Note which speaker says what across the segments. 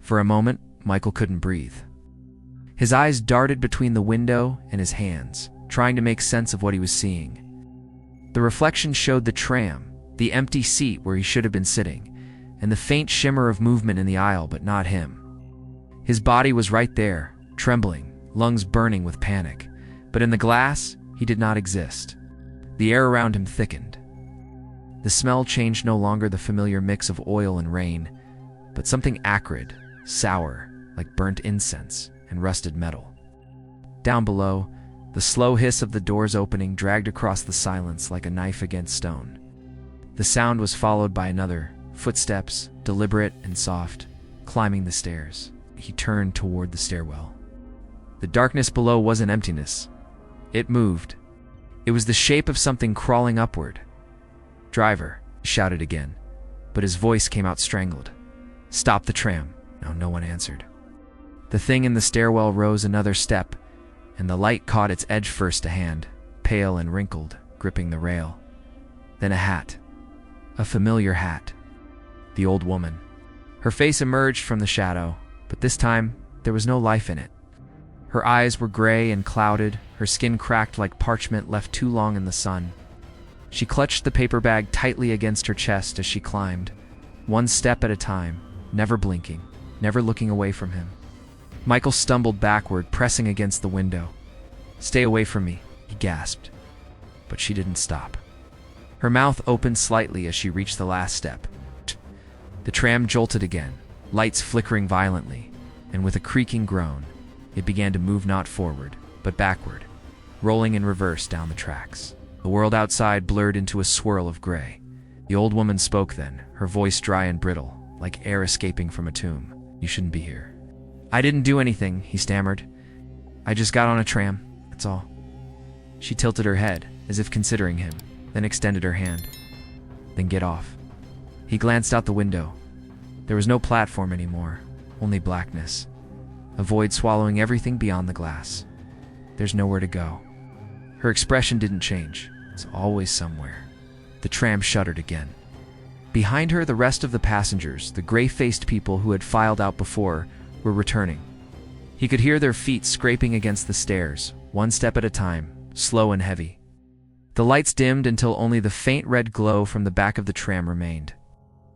Speaker 1: For a moment, Michael couldn't breathe. His eyes darted between the window and his hands, trying to make sense of what he was seeing. The reflection showed the tram, the empty seat where he should have been sitting, and the faint shimmer of movement in the aisle, but not him. His body was right there, trembling, lungs burning with panic, but in the glass, he did not exist. The air around him thickened. The smell changed, no longer the familiar mix of oil and rain, but something acrid, sour, like burnt incense and rusted metal. Down below, the slow hiss of the doors opening dragged across the silence like a knife against stone. The sound was followed by another, footsteps, deliberate and soft, climbing the stairs. He turned toward the stairwell. The darkness below wasn't emptiness. It moved. It was the shape of something crawling upward. "Driver," he shouted again, but his voice came out strangled. "Stop the tram." No one answered. The thing in the stairwell rose another step, and the light caught its edge first, a hand, pale and wrinkled, gripping the rail. Then a hat. A familiar hat. The old woman. Her face emerged from the shadow, but this time there was no life in it. Her eyes were gray and clouded, her skin cracked like parchment left too long in the sun. She clutched the paper bag tightly against her chest as she climbed, one step at a time, never blinking, never looking away from him. Michael stumbled backward, pressing against the window. "Stay away from me," he gasped. But she didn't stop. Her mouth opened slightly as she reached the last step. The tram jolted again, lights flickering violently, and with a creaking groan, it began to move not forward, but backward, rolling in reverse down the tracks. The world outside blurred into a swirl of gray. The old woman spoke then, her voice dry and brittle, like air escaping from a tomb. "You shouldn't be here." "I didn't do anything," he stammered. "I just got on a tram, that's all." She tilted her head, as if considering him, then extended her hand. "Then get off." He glanced out the window. There was no platform anymore, only blackness. A void swallowing everything beyond the glass. There's nowhere to go. Her expression didn't change. It's always somewhere. The tram shuddered again. Behind her, the rest of the passengers, the gray-faced people who had filed out before, were returning. He could hear their feet scraping against the stairs, one step at a time, slow and heavy. The lights dimmed until only the faint red glow from the back of the tram remained.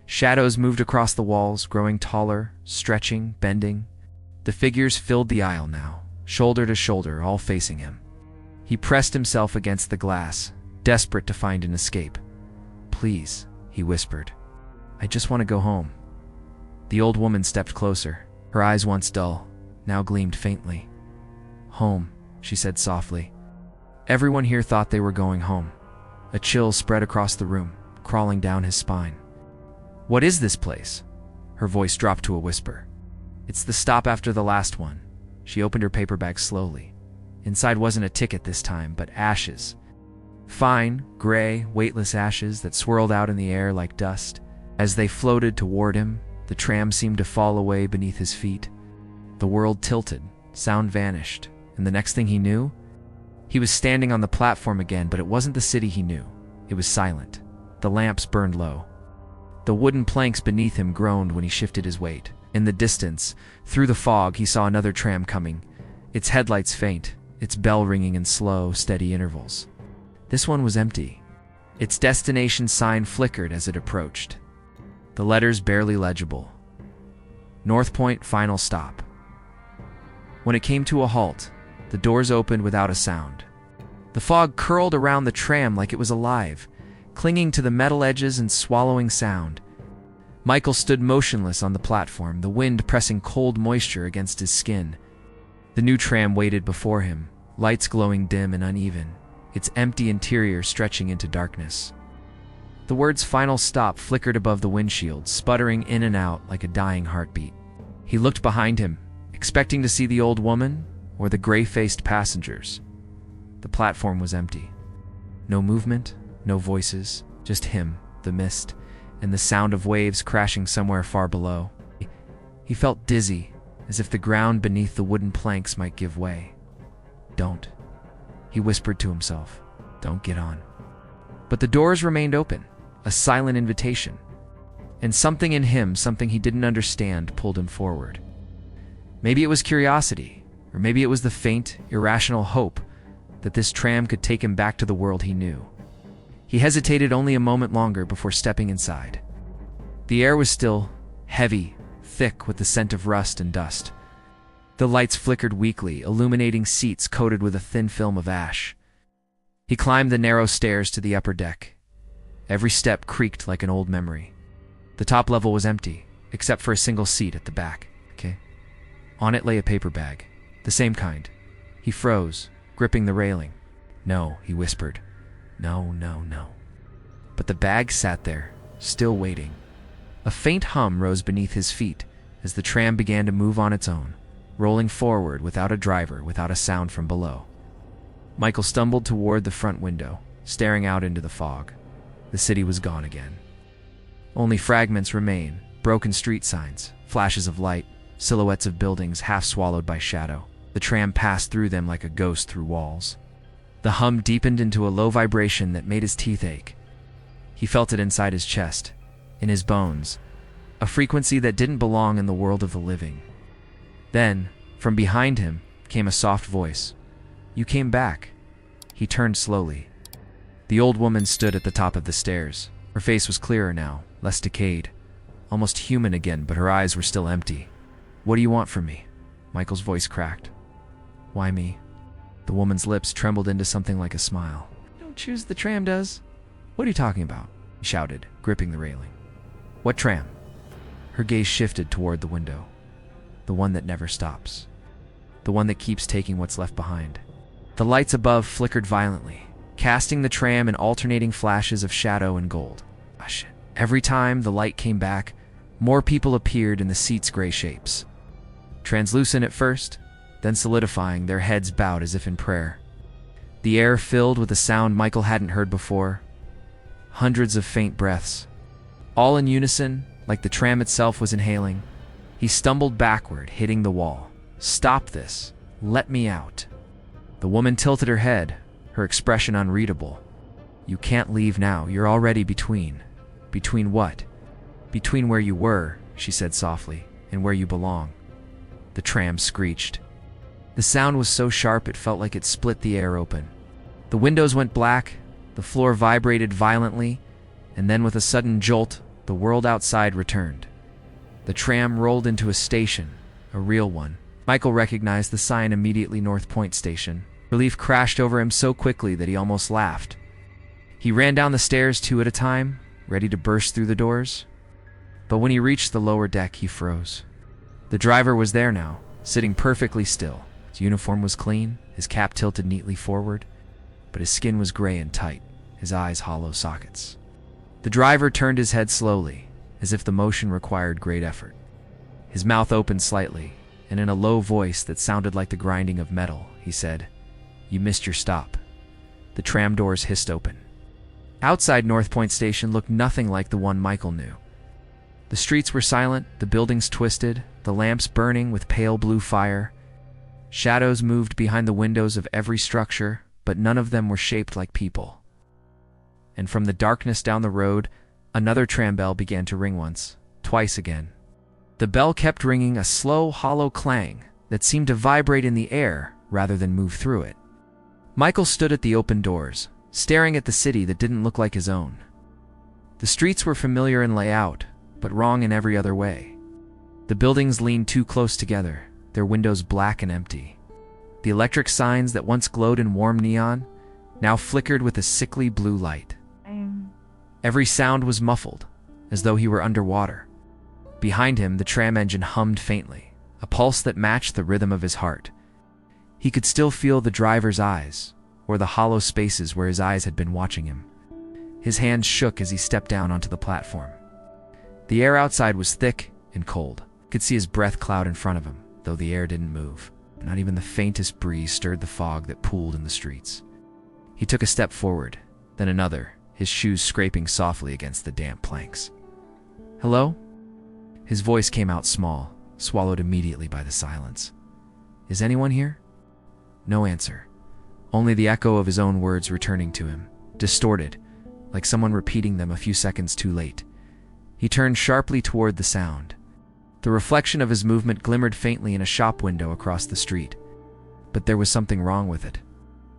Speaker 1: Shadows moved across the walls, growing taller, stretching, bending. The figures filled the aisle now, shoulder to shoulder, all facing him. He pressed himself against the glass, desperate to find an escape. "Please," he whispered. "I just want to go home." The old woman stepped closer. Her eyes, once dull, now gleamed faintly. "Home," she said softly. Everyone here thought they were going home. A chill spread across the room, crawling down his spine. "What is this place?" Her voice dropped to a whisper. "It's the stop after the last one." She opened her paper bag slowly. Inside wasn't a ticket this time, but ashes. Fine, gray, weightless ashes that swirled out in the air like dust. As they floated toward him, the tram seemed to fall away beneath his feet. The world tilted, sound vanished, and the next thing he knew, he was standing on the platform again, but it wasn't the city he knew. It was silent. The lamps burned low. The wooden planks beneath him groaned when he shifted his weight. In the distance, through the fog, he saw another tram coming, its headlights faint, its bell ringing in slow, steady intervals. This one was empty. Its destination sign flickered as it approached. The letters barely legible. North Point, final stop. When it came to a halt, the doors opened without a sound. The fog curled around the tram like it was alive, clinging to the metal edges and swallowing sound. Michael stood motionless on the platform, the wind pressing cold moisture against his skin. The new tram waited before him, lights glowing dim and uneven, its empty interior stretching into darkness. The words "final stop" flickered above the windshield, sputtering in and out like a dying heartbeat. He looked behind him, expecting to see the old woman or the gray-faced passengers. The platform was empty. No movement, no voices, just him, the mist, and the sound of waves crashing somewhere far below. He felt dizzy, as if the ground beneath the wooden planks might give way. "Don't," he whispered to himself. "Don't get on." But the doors remained open, a silent invitation. and something in him, something he didn't understand, pulled him forward. Maybe it was curiosity, or maybe it was the faint, irrational hope that this tram could take him back to the world he knew. He hesitated only a moment longer before stepping inside. The air was still, heavy, thick with the scent of rust and dust. The lights flickered weakly, illuminating seats coated with a thin film of ash. He climbed the narrow stairs to the upper deck. Every step creaked like an old memory. The top level was empty, except for a single seat at the back. On it lay a paper bag, the same kind. He froze, gripping the railing. "No," he whispered. "No, no, no." But the bag sat there, still waiting. A faint hum rose beneath his feet as the tram began to move on its own, rolling forward without a driver, without a sound from below. Michael stumbled toward the front window, staring out into the fog. The city was gone again. Only fragments remain, broken street signs, flashes of light, silhouettes of buildings half swallowed by shadow. The tram passed through them like a ghost through walls. The hum deepened into a low vibration that made his teeth ache. He felt it inside his chest, in his bones, a frequency that didn't belong in the world of the living. Then, from behind him, came a soft voice. "You came back." He turned slowly. The old woman stood at the top of the stairs. Her face was clearer now, less decayed, almost human again, but her eyes were still empty. "What do you want from me?" Michael's voice cracked. "Why me?" The woman's lips trembled into something like a smile. "You don't choose, the tram does." "What are you talking about?" he shouted, gripping the railing. "What tram?" Her gaze shifted toward the window. "The one that never stops. The one that keeps taking what's left behind." The lights above flickered violently, casting the tram in alternating flashes of shadow and gold. Every time the light came back, more people appeared in the seats' gray shapes. Translucent at first, then solidifying, their heads bowed as if in prayer. The air filled with a sound Michael hadn't heard before. Hundreds of faint breaths, all in unison, like the tram itself was inhaling. He stumbled backward, hitting the wall. "Stop this! Let me out!" The woman tilted her head, her expression unreadable. "You can't leave now. You're already between." "Between what?" "Between where you were," she said softly, "and where you belong." The tram screeched. The sound was so sharp it felt like it split the air open. The windows went black, the floor vibrated violently, and then with a sudden jolt, the world outside returned. The tram rolled into a station, a real one. Michael recognized the sign immediately, North Point Station. Relief crashed over him so quickly that he almost laughed. He ran down the stairs 2 at a time, ready to burst through the doors. But when he reached the lower deck, he froze. The driver was there now, sitting perfectly still. His uniform was clean, his cap tilted neatly forward, but his skin was gray and tight, his eyes hollow sockets. The driver turned his head slowly, as if the motion required great effort. His mouth opened slightly, and in a low voice that sounded like the grinding of metal, he said, "You missed your stop." The tram doors hissed open. Outside North Point Station looked nothing like the one Michael knew. The streets were silent, the buildings twisted, the lamps burning with pale blue fire. Shadows moved behind the windows of every structure, but none of them were shaped like people. And from the darkness down the road, another tram bell began to ring once, twice again. The bell kept ringing, a slow, hollow clang that seemed to vibrate in the air rather than move through it. Michael stood at the open doors, staring at the city that didn't look like his own. The streets were familiar in layout, but wrong in every other way. The buildings leaned too close together, their windows black and empty. The electric signs that once glowed in warm neon now flickered with a sickly blue light. Every sound was muffled, as though he were underwater. Behind him, the tram engine hummed faintly, a pulse that matched the rhythm of his heart. He could still feel the driver's eyes, or the hollow spaces where his eyes had been watching him. His hands shook as he stepped down onto the platform. The air outside was thick and cold. He could see his breath cloud in front of him, though the air didn't move. Not even the faintest breeze stirred the fog that pooled in the streets. He took a step forward, then another, his shoes scraping softly against the damp planks. "Hello?" His voice came out small, swallowed immediately by the silence. "Is anyone here?" No answer. Only the echo of his own words returning to him, distorted, like someone repeating them a few seconds too late. He turned sharply toward the sound. The reflection of his movement glimmered faintly in a shop window across the street. But there was something wrong with it.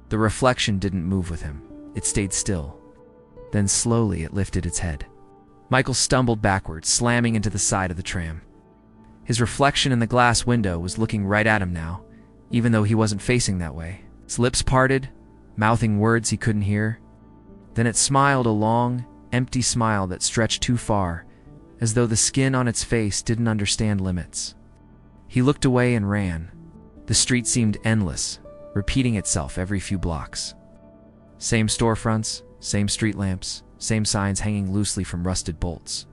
Speaker 1: The reflection didn't move with him. It stayed still. Then slowly it lifted its head. Michael stumbled backwards, slamming into the side of the tram. His reflection in the glass window was looking right at him now, even though he wasn't facing that way. Its lips parted, mouthing words he couldn't hear. Then it smiled a long, empty smile that stretched too far, as though the skin on its face didn't understand limits. He looked away and ran. The street seemed endless, repeating itself every few blocks. Same storefronts, same street lamps, same signs hanging loosely from rusted bolts.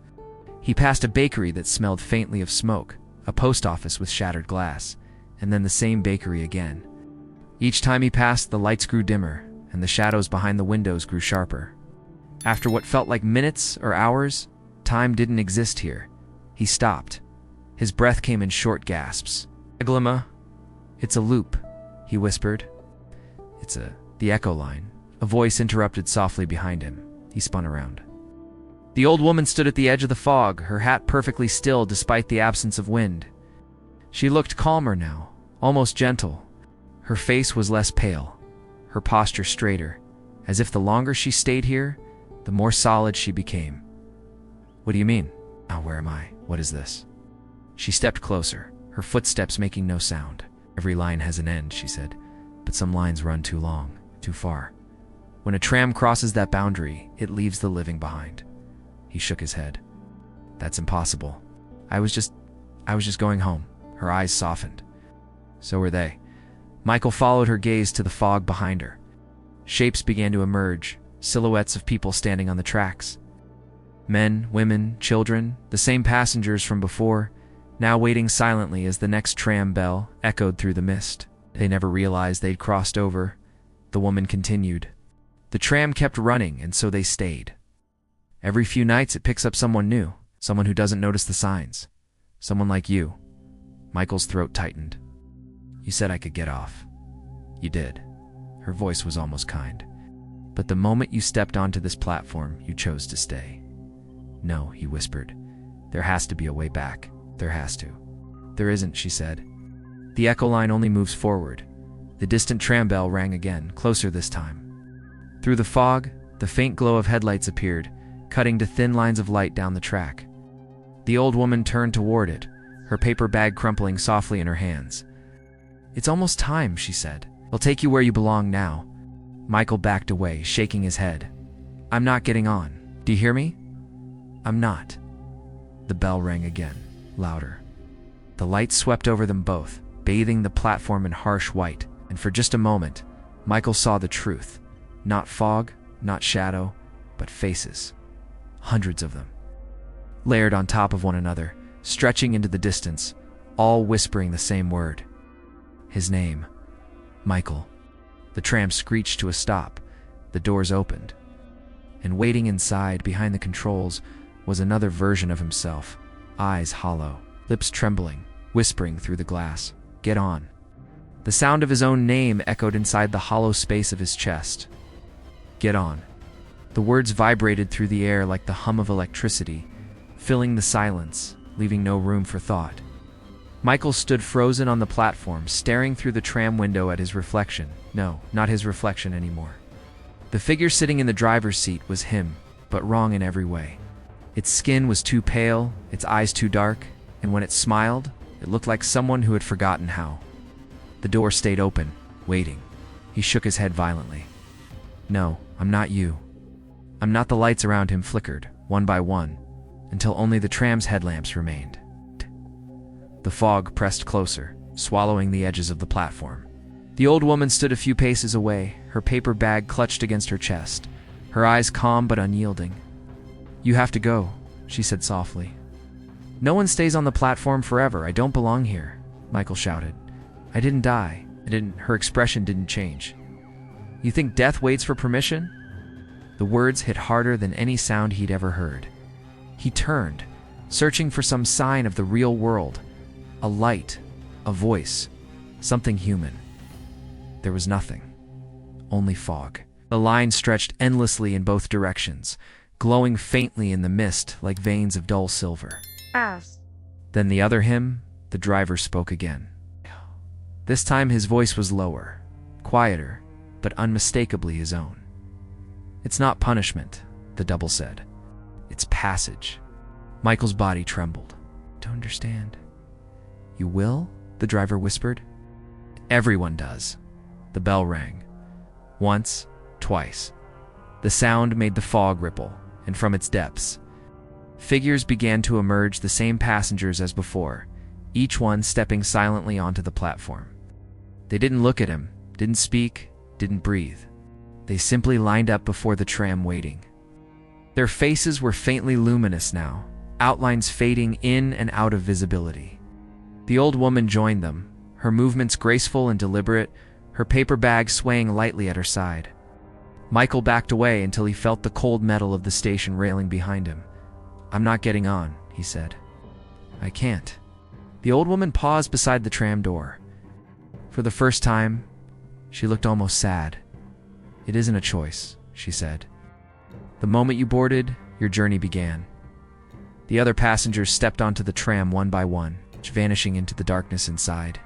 Speaker 1: He passed a bakery that smelled faintly of smoke, a post office with shattered glass, and then the same bakery again. Each time he passed, the lights grew dimmer, and the shadows behind the windows grew sharper. After what felt like minutes or hours, time didn't exist here. He stopped. His breath came in short gasps. "Eglima, it's a loop," he whispered. The echo line." A voice interrupted softly behind him. He spun around. The old woman stood at the edge of the fog, her hat perfectly still despite the absence of wind. She looked calmer now, almost gentle. Her face was less pale, her posture straighter, as if the longer she stayed here, the more solid she became. "What do you mean? Now where am I? What is this?" She stepped closer, her footsteps making no sound. "Every line has an end," she said, "but some lines run too long, too far. When a tram crosses that boundary, it leaves the living behind." He shook his head. "That's impossible. I was just going home." Her eyes softened. So were they. Michael followed her gaze to the fog behind her. Shapes began to emerge, silhouettes of people standing on the tracks. Men, women, children, the same passengers from before, now waiting silently as the next tram bell echoed through the mist. They never realized they'd crossed over. The woman continued. The tram kept running, and so they stayed. Every few nights it picks up someone new, someone who doesn't notice the signs. Someone like you. Michael's throat tightened. "You said I could get off. You did." Her voice was almost kind. "But the moment you stepped onto this platform, you chose to stay." "No," he whispered. "There has to be a way back. There has to." "There isn't," she said. The echo line only moves forward. The distant tram bell rang again, closer this time. Through the fog, the faint glow of headlights appeared, cutting to thin lines of light down the track. The old woman turned toward it, her paper bag crumpling softly in her hands. "It's almost time," she said. "I'll take you where you belong now." Michael backed away, shaking his head. "I'm not getting on. Do you hear me? I'm not." The bell rang again, louder. The light swept over them both, bathing the platform in harsh white, and for just a moment, Michael saw the truth. Not fog, not shadow, but faces. Hundreds of them. Layered on top of one another, stretching into the distance, all whispering the same word. His name. Michael. The tram screeched to a stop. The doors opened. And waiting inside, behind the controls, was another version of himself. Eyes hollow, lips trembling, whispering through the glass. "Get on." The sound of his own name echoed inside the hollow space of his chest. "Get on." The words vibrated through the air like the hum of electricity, filling the silence, leaving no room for thought. Michael stood frozen on the platform, staring through the tram window at his reflection. No, not his reflection anymore. The figure sitting in the driver's seat was him, but wrong in every way. Its skin was too pale, its eyes too dark, and when it smiled, it looked like someone who had forgotten how. The door stayed open, waiting. He shook his head violently. "No, I'm not you." I'm not. The lights around him flickered, one by one, until only the tram's headlamps remained. The fog pressed closer, swallowing the edges of the platform. The old woman stood a few paces away, her paper bag clutched against her chest, her eyes calm but unyielding. "You have to go," she said softly. "No one stays on the platform forever. I don't belong here," Michael shouted. "I didn't die. Her expression didn't change. "You think death waits for permission?" The words hit harder than any sound he'd ever heard. He turned, searching for some sign of the real world. A light, a voice, something human. There was nothing. Only fog. The line stretched endlessly in both directions, glowing faintly in the mist like veins of dull silver.
Speaker 2: Ass.
Speaker 1: Then the other him, the driver, spoke again. This time his voice was lower, quieter, but unmistakably his own. "It's not punishment," the double said. "It's passage." Michael's body trembled. "Don't understand." "You will?" the driver whispered. "Everyone does." The bell rang. Once, twice. The sound made the fog ripple, and from its depths, figures began to emerge, the same passengers as before, each one stepping silently onto the platform. They didn't look at him, didn't speak, didn't breathe. They simply lined up before the tram waiting. Their faces were faintly luminous now, outlines fading in and out of visibility. The old woman joined them, her movements graceful and deliberate, her paper bag swaying lightly at her side. Michael backed away until he felt the cold metal of the station railing behind him. "I'm not getting on," he said. "I can't." The old woman paused beside the tram door. For the first time, she looked almost sad. "It isn't a choice," she said. "The moment you boarded, your journey began." The other passengers stepped onto the tram one by one, vanishing into the darkness inside.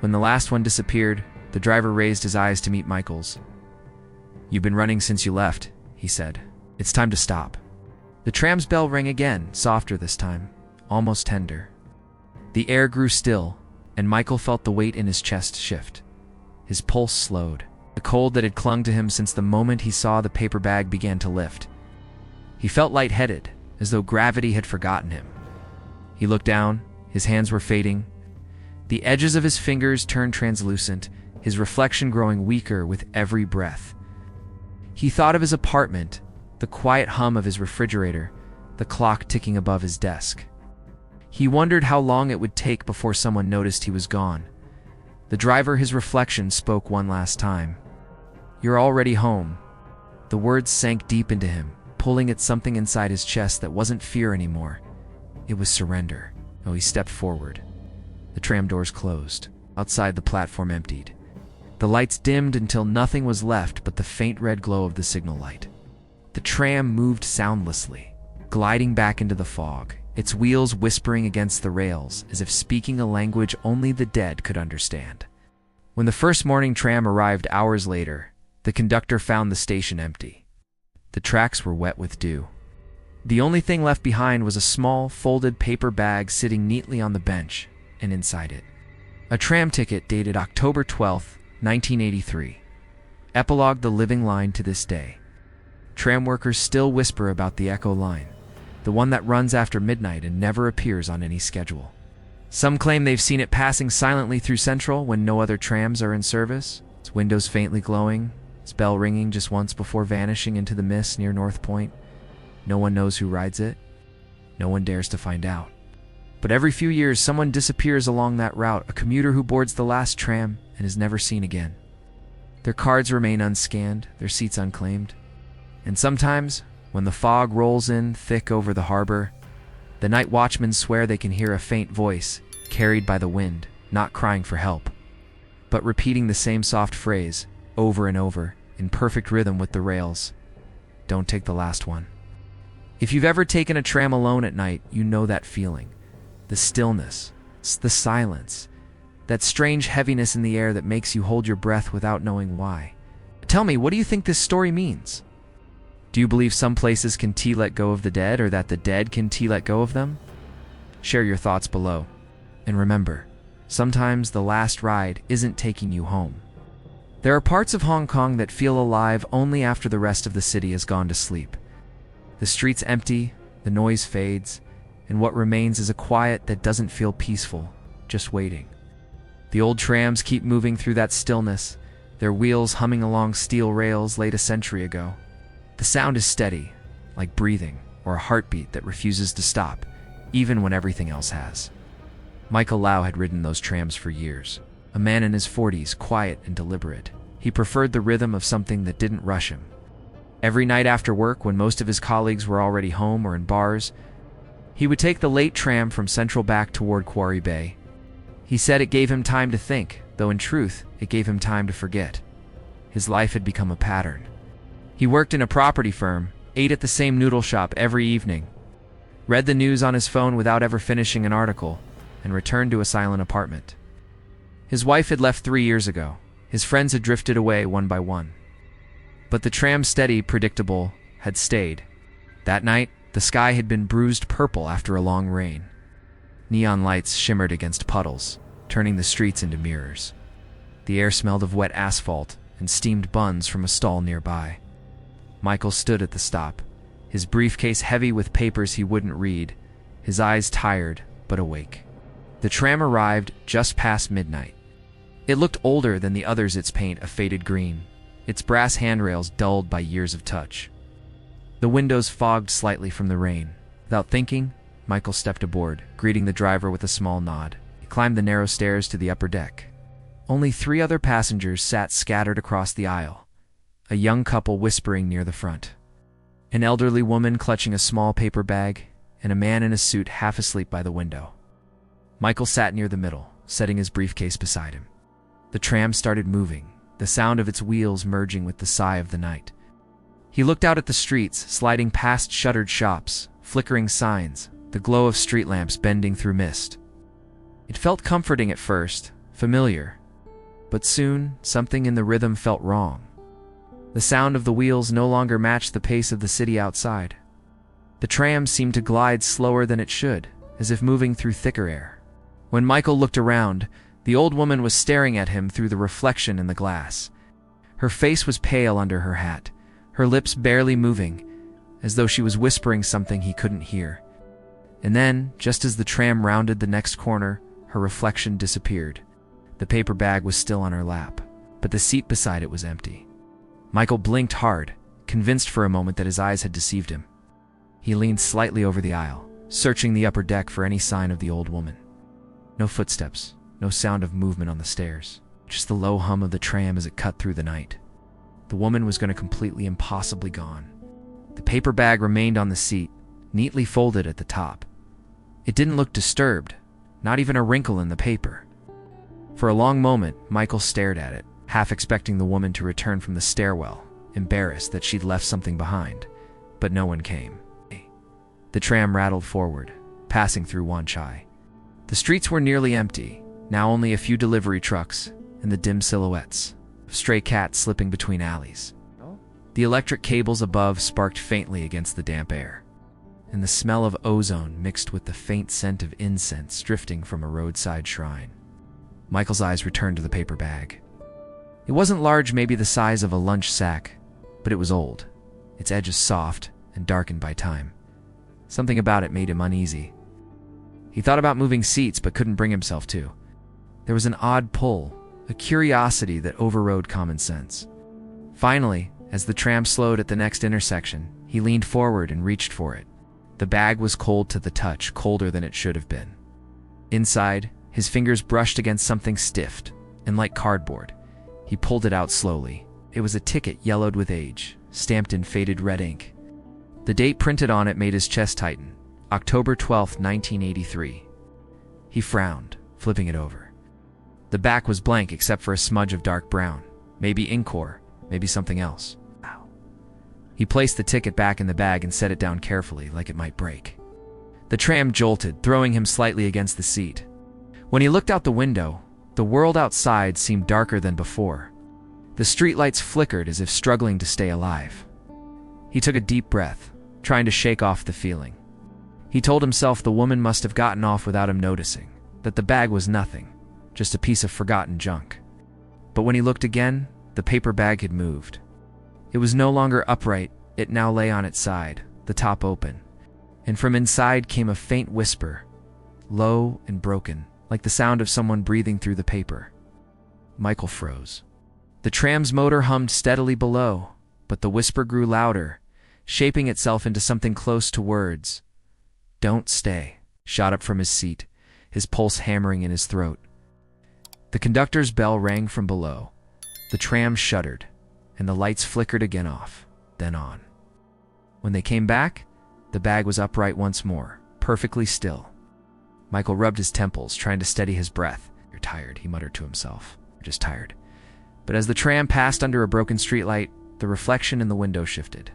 Speaker 1: When the last one disappeared, the driver raised his eyes to meet Michael's. "You've been running since you left," he said. "It's time to stop." The tram's bell rang again, softer this time, almost tender. The air grew still, and Michael felt the weight in his chest shift. His pulse slowed. The cold that had clung to him since the moment he saw the paper bag began to lift. He felt lightheaded, as though gravity had forgotten him. He looked down, his hands were fading. The edges of his fingers turned translucent, his reflection growing weaker with every breath. He thought of his apartment, the quiet hum of his refrigerator, the clock ticking above his desk. He wondered how long it would take before someone noticed he was gone. The driver, his reflection, spoke one last time. "You're already home." The words sank deep into him, pulling at something inside his chest that wasn't fear anymore. It was surrender. Oh, he stepped forward. The tram doors closed. Outside, the platform emptied. The lights dimmed until nothing was left but the faint red glow of the signal light. The tram moved soundlessly, gliding back into the fog, its wheels whispering against the rails as if speaking a language only the dead could understand. When the first morning tram arrived hours later, the conductor found the station empty. The tracks were wet with dew. The only thing left behind was a small, folded paper bag sitting neatly on the bench, and inside it, a tram ticket dated October 12, 1983. Epilogue: the living line to this day. Tram workers still whisper about the Echo line, the one that runs after midnight and never appears on any schedule. Some claim they've seen it passing silently through Central when no other trams are in service, its windows faintly glowing, its bell ringing just once before vanishing into the mist near North Point. No one knows who rides it. No one dares to find out. But every few years, someone disappears along that route, a commuter who boards the last tram and is never seen again. Their cards remain unscanned, their seats unclaimed. And sometimes, when the fog rolls in thick over the harbor, the night watchmen swear they can hear a faint voice, carried by the wind, not crying for help, but repeating the same soft phrase, over and over, in perfect rhythm with the rails. "Don't take the last one." If you've ever taken a tram alone at night, you know that feeling. The stillness, the silence, that strange heaviness in the air that makes you hold your breath without knowing why. Tell me, what do you think this story means? Do you believe some places can let go of the dead, or that the dead can let go of them? Share your thoughts below. And remember, sometimes the last ride isn't taking you home. There are parts of Hong Kong that feel alive only after the rest of the city has gone to sleep. The streets empty, the noise fades, and what remains is a quiet that doesn't feel peaceful, just waiting. The old trams keep moving through that stillness, their wheels humming along steel rails laid a century ago. The sound is steady, like breathing or a heartbeat that refuses to stop, even when everything else has. Michael Lau had ridden those trams for years. A man in his 40s, quiet and deliberate. He preferred the rhythm of something that didn't rush him. Every night after work, when most of his colleagues were already home or in bars, he would take the late tram from Central back toward Quarry Bay. He said it gave him time to think, though in truth, it gave him time to forget. His life had become a pattern. He worked in a property firm, ate at the same noodle shop every evening, read the news on his phone without ever finishing an article, and returned to a silent apartment. His wife had left 3 years ago. His friends had drifted away one by one. But the tram, steady, predictable, had stayed. That night, the sky had been bruised purple after a long rain. Neon lights shimmered against puddles, turning the streets into mirrors. The air smelled of wet asphalt and steamed buns from a stall nearby. Michael stood at the stop, his briefcase heavy with papers he wouldn't read, his eyes tired but awake. The tram arrived just past midnight. It looked older than the others, its paint a faded green, its brass handrails dulled by years of touch. The windows fogged slightly from the rain. Without thinking, Michael stepped aboard, greeting the driver with a small nod. He climbed the narrow stairs to the upper deck. Only 3 other passengers sat scattered across the aisle, a young couple whispering near the front, an elderly woman clutching a small paper bag, and a man in a suit half asleep by the window. Michael sat near the middle, setting his briefcase beside him. The tram started moving, the sound of its wheels merging with the sigh of the night. He looked out at the streets, sliding past shuttered shops, flickering signs, the glow of street lamps bending through mist. It felt comforting at first, familiar. But soon, something in the rhythm felt wrong. The sound of the wheels no longer matched the pace of the city outside. The tram seemed to glide slower than it should, as if moving through thicker air. When Michael looked around, the old woman was staring at him through the reflection in the glass. Her face was pale under her hat, her lips barely moving, as though she was whispering something he couldn't hear. And then, just as the tram rounded the next corner, her reflection disappeared. The paper bag was still on her lap, but the seat beside it was empty. Michael blinked hard, convinced for a moment that his eyes had deceived him. He leaned slightly over the aisle, searching the upper deck for any sign of the old woman. No footsteps, no sound of movement on the stairs, just the low hum of the tram as it cut through the night. The woman was going to completely impossibly gone. The paper bag remained on the seat, neatly folded at the top. It didn't look disturbed, not even a wrinkle in the paper. For a long moment, Michael stared at it, half expecting the woman to return from the stairwell, embarrassed that she'd left something behind. But no one came. The tram rattled forward, passing through Wanchai. The streets were nearly empty, now only a few delivery trucks and the dim silhouettes of stray cats slipping between alleys. The electric cables above sparked faintly against the damp air, and the smell of ozone mixed with the faint scent of incense drifting from a roadside shrine. Michael's eyes returned to the paper bag. It wasn't large, maybe the size of a lunch sack, but it was old, its edges soft and darkened by time. Something about it made him uneasy. He thought about moving seats but couldn't bring himself to. There was an odd pull, a curiosity that overrode common sense. Finally, as the tram slowed at the next intersection, he leaned forward and reached for it. The bag was cold to the touch, colder than it should have been. Inside, his fingers brushed against something stiff and like cardboard. He pulled it out slowly. It was a ticket yellowed with age, stamped in faded red ink. The date printed on it made his chest tighten. October 12, 1983. He frowned, flipping it over. The back was blank except for a smudge of dark brown. Maybe ink or maybe something else. He placed the ticket back in the bag and set it down carefully, like it might break. The tram jolted, throwing him slightly against the seat. When he looked out the window, the world outside seemed darker than before. The streetlights flickered as if struggling to stay alive. He took a deep breath, trying to shake off the feeling. He told himself the woman must have gotten off without him noticing, that the bag was nothing, just a piece of forgotten junk. But when he looked again, the paper bag had moved. It was no longer upright, it now lay on its side, the top open. And from inside came a faint whisper, low and broken, like the sound of someone breathing through the paper. Michael froze. The tram's motor hummed steadily below, but the whisper grew louder, shaping itself into something close to words. "Don't stay," shot up from his seat, his pulse hammering in his throat. The conductor's bell rang from below. The tram shuddered, and the lights flickered again off, then on. When they came back, the bag was upright once more, perfectly still. Michael rubbed his temples, trying to steady his breath. "You're tired," he muttered to himself. "You're just tired." But as the tram passed under a broken streetlight, the reflection in the window shifted.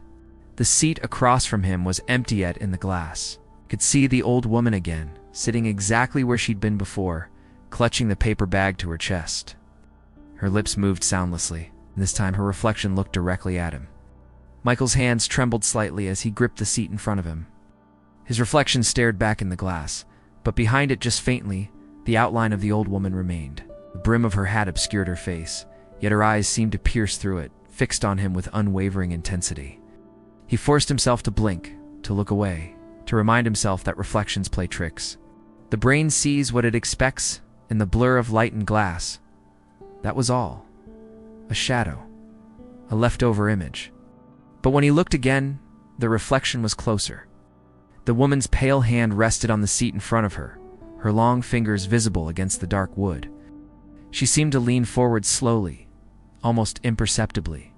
Speaker 1: The seat across from him was empty yet in the glass. He could see the old woman again, sitting exactly where she'd been before, clutching the paper bag to her chest. Her lips moved soundlessly, and this time her reflection looked directly at him. Michael's hands trembled slightly as he gripped the seat in front of him. His reflection stared back in the glass, but behind it just faintly, the outline of the old woman remained. The brim of her hat obscured her face, yet her eyes seemed to pierce through it, fixed on him with unwavering intensity. He forced himself to blink, to look away, to remind himself that reflections play tricks. The brain sees what it expects in the blur of light and glass. That was all. A shadow. A leftover image. But when he looked again, the reflection was closer. The woman's pale hand rested on the seat in front of her, her long fingers visible against the dark wood. She seemed to lean forward slowly, almost imperceptibly.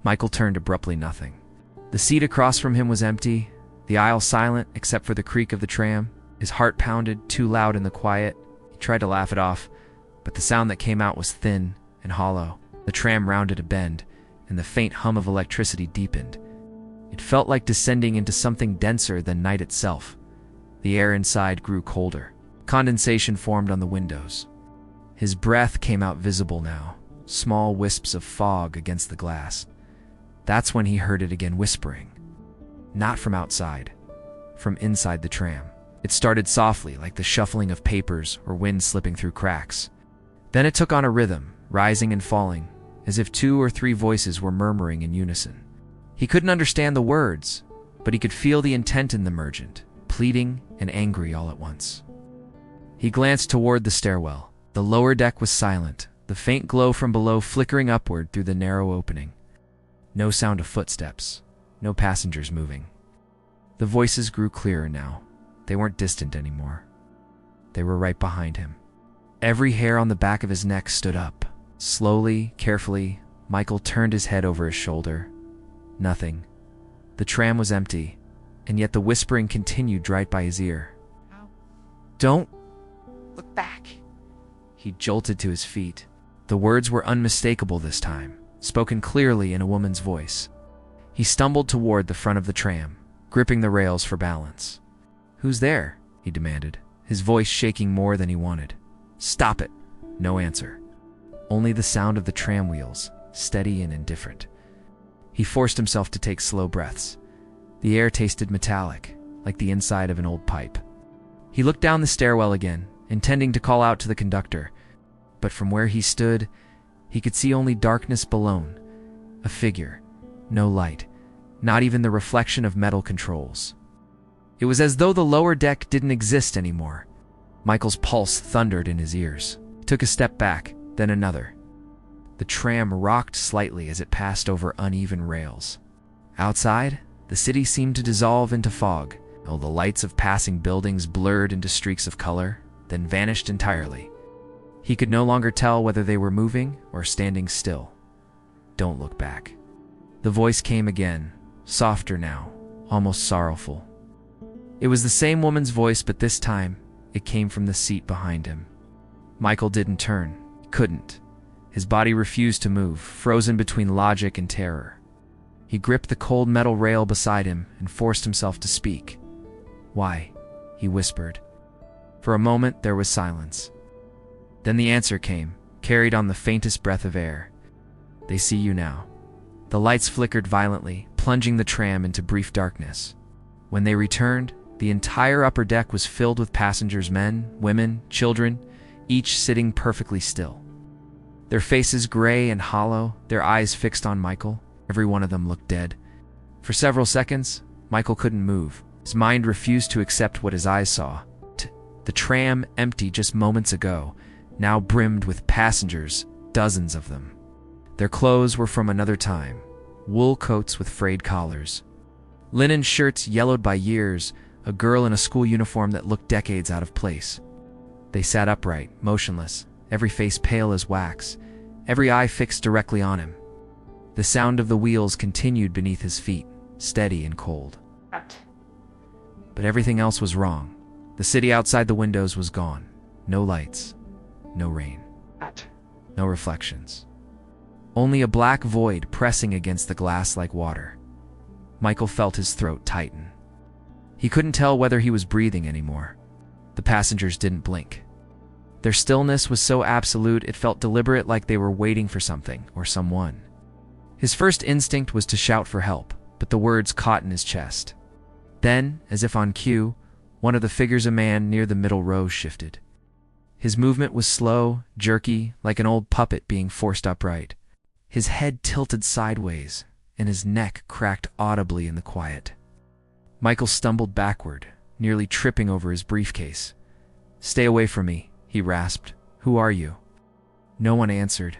Speaker 1: Michael turned abruptly. Nothing. The seat across from him was empty, the aisle silent except for the creak of the tram. His heart pounded, too loud in the quiet. He tried to laugh it off, but the sound that came out was thin and hollow. The tram rounded a bend, and the faint hum of electricity deepened. It felt like descending into something denser than night itself. The air inside grew colder. Condensation formed on the windows. His breath came out visible now, small wisps of fog against the glass. That's when he heard it again whispering. Not from outside, from inside the tram. It started softly, like the shuffling of papers or wind slipping through cracks. Then it took on a rhythm, rising and falling, as if 2 or 3 voices were murmuring in unison. He couldn't understand the words, but he could feel the intent in them urgent, pleading and angry all at once. He glanced toward the stairwell. The lower deck was silent, the faint glow from below flickering upward through the narrow opening. No sound of footsteps, no passengers moving. The voices grew clearer now. They weren't distant anymore. They were right behind him. Every hair on the back of his neck stood up. Slowly, carefully, Michael turned his head over his shoulder. Nothing. The tram was empty, and yet the whispering continued right by his ear. "Don't look back." He jolted to his feet. The words were unmistakable this time, spoken clearly in a woman's voice. He stumbled toward the front of the tram, gripping the rails for balance. "Who's there?" he demanded, his voice shaking more than he wanted. "Stop it." No answer. Only the sound of the tram wheels, steady and indifferent. He forced himself to take slow breaths. The air tasted metallic, like the inside of an old pipe. He looked down the stairwell again, intending to call out to the conductor, but from where he stood, he could see only darkness below. A figure, no light, not even the reflection of metal controls. It was as though the lower deck didn't exist anymore. Michael's pulse thundered in his ears. He took a step back, then another. The tram rocked slightly as it passed over uneven rails. Outside, the city seemed to dissolve into fog, while the lights of passing buildings blurred into streaks of color, then vanished entirely. He could no longer tell whether they were moving or standing still. "Don't look back." The voice came again, softer now, almost sorrowful. It was the same woman's voice, but this time, it came from the seat behind him. Michael didn't turn. He couldn't. His body refused to move, frozen between logic and terror. He gripped the cold metal rail beside him and forced himself to speak. "Why?" he whispered. For a moment, there was silence. Then the answer came, carried on the faintest breath of air. "They see you now." The lights flickered violently, plunging the tram into brief darkness. When they returned, the entire upper deck was filled with passengers, men, women, children, each sitting perfectly still. Their faces gray and hollow, their eyes fixed on Michael. Every one of them looked dead. For several seconds, Michael couldn't move. His mind refused to accept what his eyes saw. The tram, empty just moments ago, now brimmed with passengers, dozens of them. Their clothes were from another time, wool coats with frayed collars, linen shirts yellowed by years, a girl in a school uniform that looked decades out of place. They sat upright, motionless, every face pale as wax, every eye fixed directly on him. The sound of the wheels continued beneath his feet, steady and cold. But everything else was wrong. The city outside the windows was gone. No lights, no rain, no reflections. Only a black void pressing against the glass like water. Michael felt his throat tighten. He couldn't tell whether he was breathing anymore. The passengers didn't blink. Their stillness was so absolute it felt deliberate, like they were waiting for something or someone. His first instinct was to shout for help, but the words caught in his chest. Then, as if on cue, one of the figures, a man near the middle row, shifted. His movement was slow, jerky, like an old puppet being forced upright. His head tilted sideways, and his neck cracked audibly in the quiet. Michael stumbled backward, nearly tripping over his briefcase. "Stay away from me," he rasped. "Who are you?" No one answered.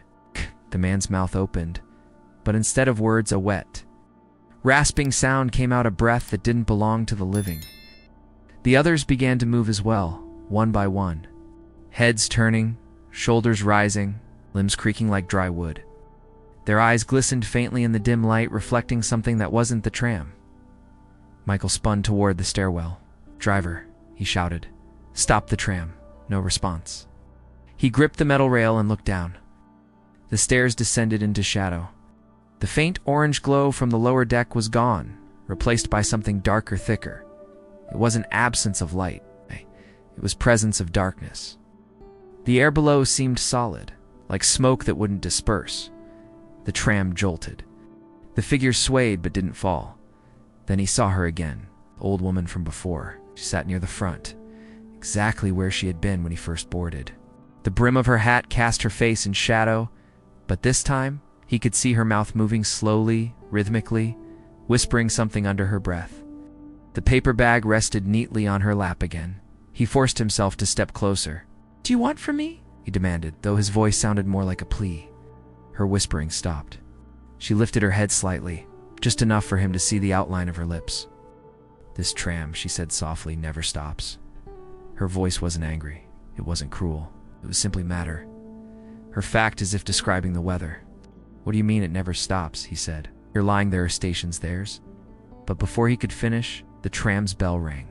Speaker 1: The man's mouth opened, but instead of words, a wet, rasping sound came out, a breath that didn't belong to the living. The others began to move as well, one by one. Heads turning, shoulders rising, limbs creaking like dry wood. Their eyes glistened faintly in the dim light, reflecting something that wasn't the tram. Michael spun toward the stairwell. "Driver," he shouted. "Stop the tram." No response. He gripped the metal rail and looked down. The stairs descended into shadow. The faint orange glow from the lower deck was gone, replaced by something darker, thicker. It wasn't absence of light. It was presence of darkness. The air below seemed solid, like smoke that wouldn't disperse. The tram jolted. The figure swayed but didn't fall. Then he saw her again, the old woman from before. She sat near the front, exactly where she had been when he first boarded. The brim of her hat cast her face in shadow, but this time he could see her mouth moving slowly, rhythmically, whispering something under her breath. The paper bag rested neatly on her lap again. He forced himself to step closer. "Do you want from me?" he demanded, though his voice sounded more like a plea. Her whispering stopped. She lifted her head slightly, just enough for him to see the outline of her lips. "This tram," she said softly, "never stops." Her voice wasn't angry. It wasn't cruel. It was simply matter. Her fact, as if describing the weather. "What do you mean it never stops?" he said. "You're lying, there are stations theirs." But before he could finish, the tram's bell rang.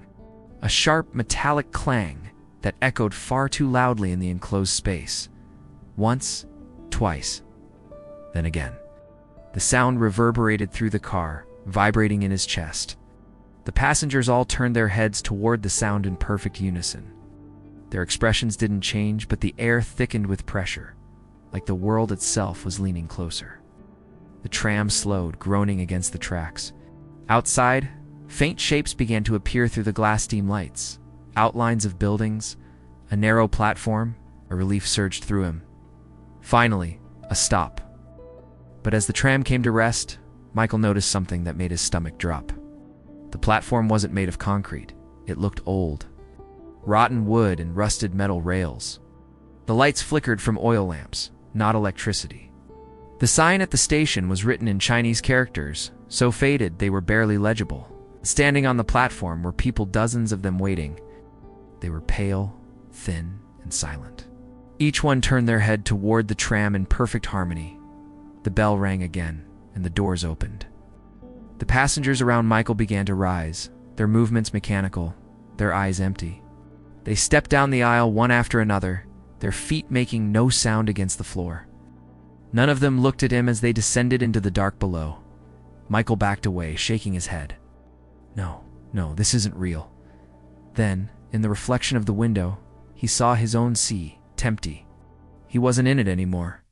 Speaker 1: A sharp, metallic clang that echoed far too loudly in the enclosed space. Once, twice, then again. The sound reverberated through the car, vibrating in his chest. The passengers all turned their heads toward the sound in perfect unison. Their expressions didn't change, but the air thickened with pressure, like the world itself was leaning closer. The tram slowed, groaning against the tracks. Outside, faint shapes began to appear through the glass dim lights. Outlines of buildings, a narrow platform. A relief surged through him. Finally, a stop. But as the tram came to rest, Michael noticed something that made his stomach drop. The platform wasn't made of concrete. It looked old. Rotten wood and rusted metal rails. The lights flickered from oil lamps, not electricity. The sign at the station was written in Chinese characters, so faded they were barely legible. Standing on the platform were people, dozens of them waiting. They were pale, thin, and silent. Each one turned their head toward the tram in perfect harmony. The bell rang again, and the doors opened. The passengers around Michael began to rise, their movements mechanical, their eyes empty. They stepped down the aisle one after another, their feet making no sound against the floor. None of them looked at him as they descended into the dark below. Michael backed away, shaking his head. No, this isn't real. Then, in the reflection of the window, he saw his own sea, empty. He wasn't in it anymore.